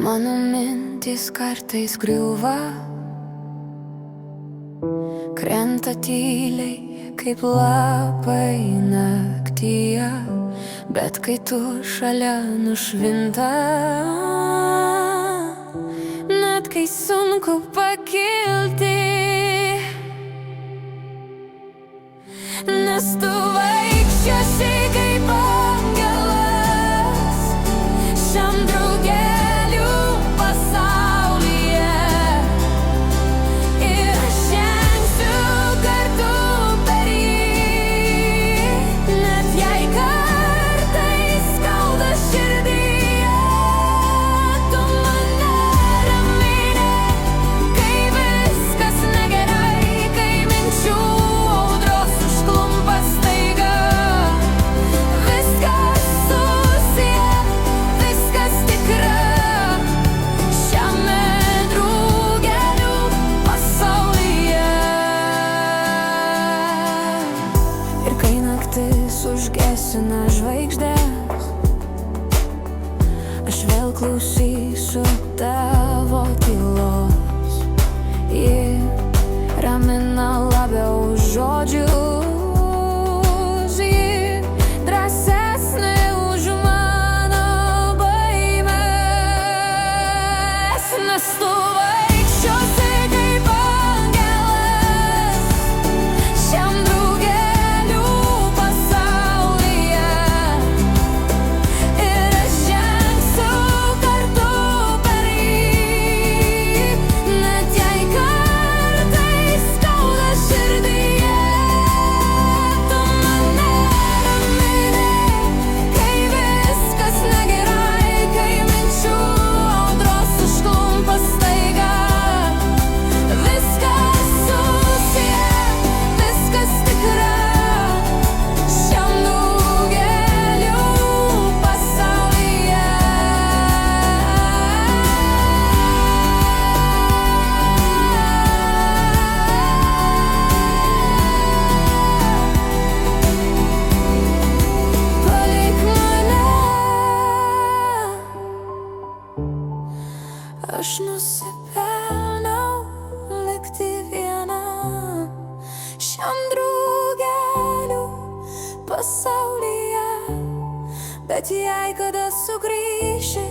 Mano mintys kartais griūva, krenta tyliai kaip lapai naktyje, bet kai tu šalia nušvinta, net kai sunku pakilti, nes tu vaikščiosi kaip angelas šiam drugelių pasaulyje, ir aš žengsiu kartu per jį, net jei kartais skauda širdyje. Tu mane ramini, kai viskas negerai, kai minčių audros užklumpa staiga. Viskas susiję, viskas tikra šiame drugelių pasaulyje. Ir kai naktis užgesina žvaigždės, aš vėl klausysiu tavo tylos. Ji ramina labiau už žodžius, ji drąsesnė už mano baimes, nes tu vaikščiosi kaip angelas šiam drugelių pasaulyje, ir aš žengsiu kartu per jį, net jei kartais skauda širdyje. Tu mane ramini, kai viskas negerai, kai minčių audros užklumpa staiga. Viskas susiję, viskas tikra šiam drugelių pasaulyje. Palik mane, aš nusipelniau likti vienam šiam drugelių pasaulyje, bet jei kada sugrįši,